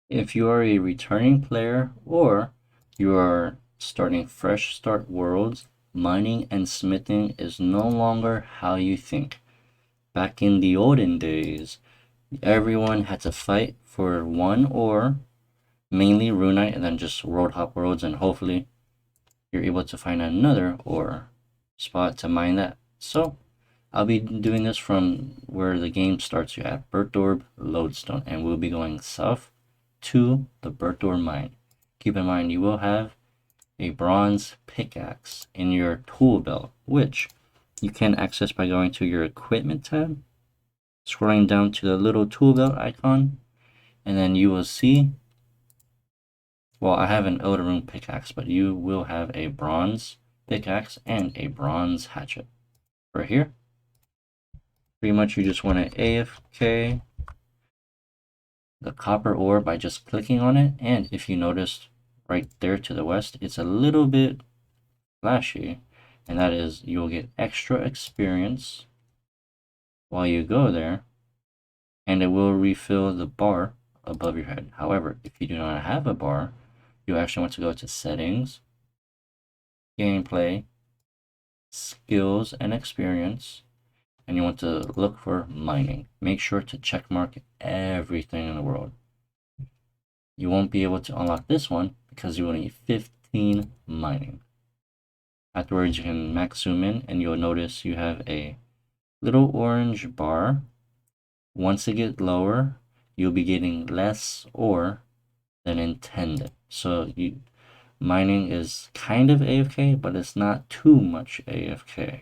If you are a returning player or you are starting fresh start worlds, mining and smithing is no longer how you think. Back in the olden days, everyone had to fight for one ore, mainly runite, and then just world hop worlds, and hopefully you're able to find another ore spot to mine that. So I'll be doing this from where the game starts you at Berthorb Lodestone, and we'll be going south to the Berthorb mine. Keep in mind you will have a bronze pickaxe in your tool belt, which you can access by going to your equipment tab, scrolling down to the little tool belt icon, and then you will see, well, I have an Elder Rune pickaxe, but you will have a bronze pickaxe and a bronze hatchet. Right here, pretty much you just want to AFK the copper ore by just clicking on it, and if you notice right there to the west, it's a little bit flashy, and that is you'll get extra experience while you go there, and it will refill the bar above your head. However, if you do not have a bar, you actually want to go to settings, gameplay, skills and experience, and you want to look for mining. Make sure to check mark everything in the world. You won't be able to unlock this one because you will need 15 mining. Afterwards, you can max zoom in and you'll notice you have a little orange bar. Once it gets lower, you'll be getting less ore than intended. So mining is kind of AFK, but it's not too much AFK.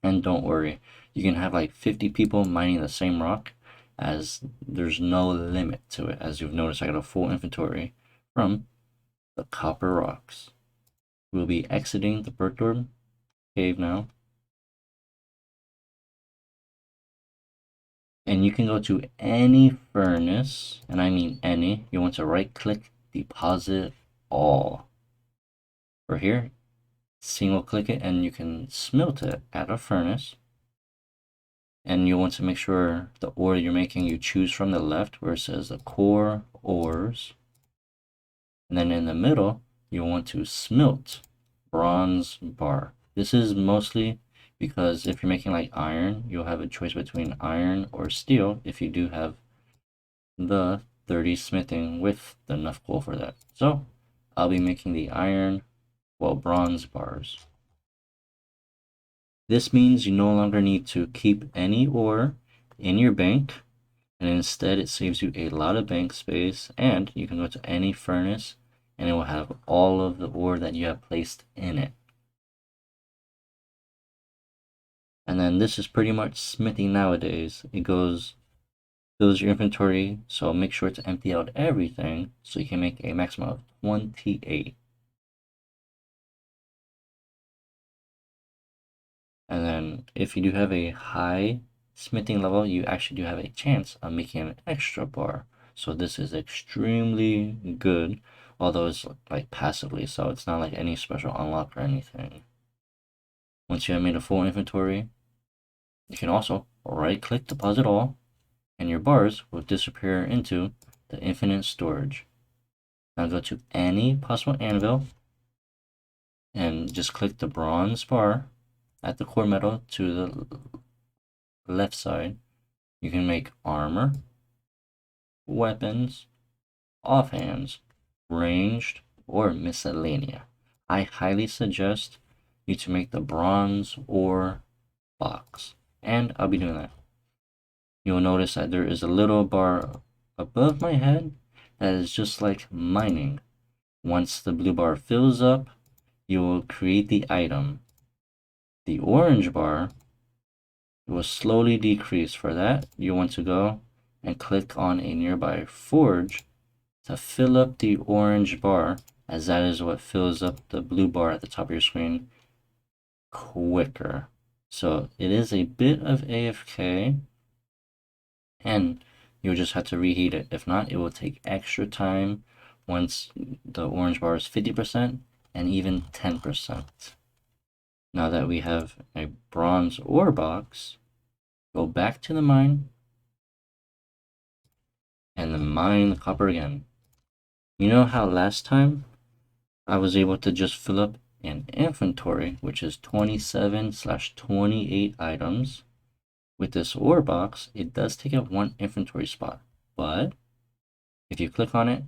And don't worry, you can have like 50 people mining the same rock, as there's no limit to it. As you've noticed, I got a full inventory from the copper rocks. We'll be exiting the Berthorb cave now. And you can go to any furnace, and I mean any. You want to right click, deposit all. For here, single click it and you can smelt it at a furnace. And you want to make sure the ore you're making, you choose from the left where it says the core ores. And then in the middle, you want to smelt bronze bar. This is mostly because if you're making like iron, you'll have a choice between iron or steel if you do have the 30 smithing with enough coal for that. So I'll be making the iron, well, bronze bars. This means you no longer need to keep any ore in your bank, and instead it saves you a lot of bank space, and you can go to any furnace and it will have all of the ore that you have placed in it. And then this is pretty much smithing nowadays. It fills your inventory, so make sure to empty out everything so you can make a maximum of 28. And then if you do have a high smithing level, you actually do have a chance of making an extra bar. So this is extremely good, although it's like passively, so it's not like any special unlock or anything. Once you have made a full inventory, you can also right click deposit all, and your bars will disappear into the infinite storage. Now go to any possible anvil and just click the bronze bar at the core metal to the left side. You can make armor, weapons, offhands, ranged, or miscellanea. I highly suggest you to make the bronze ore box, and I'll be doing that. You'll notice that there is a little bar above my head that is just like mining. Once the blue bar fills up, you will create the item. The orange bar will slowly decrease. For that, you want to go and click on a nearby forge to fill up the orange bar, as that is what fills up the blue bar at the top of your screen quicker. So it is a bit of AFK, and you'll just have to reheat it. If not, it will take extra time once the orange bar is 50% and even 10%. Now that we have a bronze ore box, go back to the mine, and then mine the copper again. You know how last time I was able to just fill up an inventory, which is 27/28 items. With this ore box, it does take up one inventory spot, but if you click on it,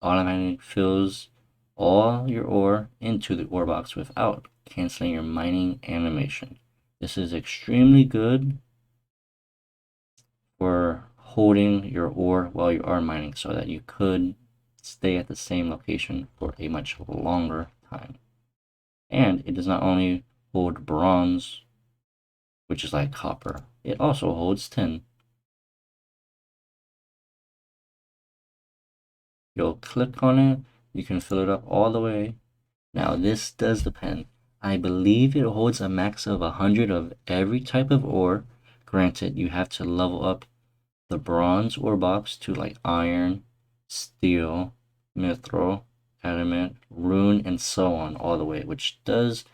automatically fills all your ore into the ore box without canceling your mining animation. This is extremely good for holding your ore while you are mining so that you could stay at the same location for a much longer time. And it does not only hold bronze, which is like copper, it also holds tin. You'll click on it, you can fill it up all the way. Now this does depend. I believe it holds a max of 100 of every type of ore. Granted, you have to level up the bronze ore box to like iron, steel, mithril, adamant, rune, and so on all the way, which does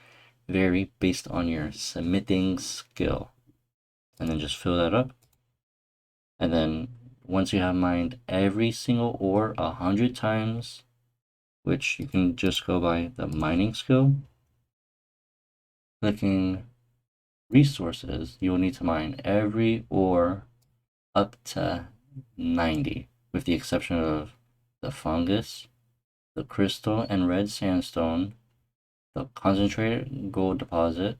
vary based on your smithing skill. And then just fill that up. And then once you have mined every single ore 100 times, which you can just go by the mining skill, clicking resources, you'll need to mine every ore up to 90, with the exception of the fungus, the crystal and red sandstone, the concentrated gold deposit,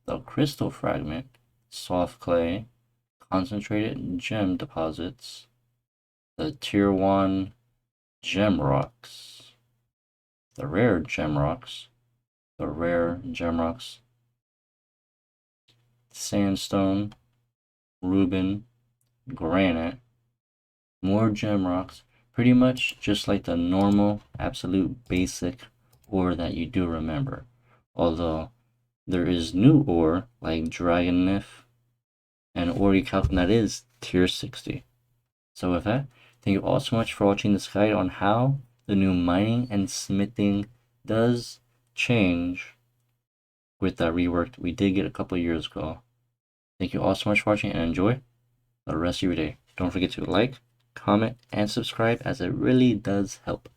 the crystal fragment, soft clay, concentrated gem deposits, the tier 1 gem rocks, the rare gem rocks, sandstone, Reuben, granite, more gem rocks, pretty much just like the normal, absolute basic ore that you do remember. Although there is new ore like Dragon Nymph and ore you calculate that is tier 60. So with that, thank you all so much for watching this guide on how the new mining and smithing does change with that rework we did get a couple years ago. Thank you all so much for watching and enjoy the rest of your day. Don't forget to like, comment, and subscribe as it really does help.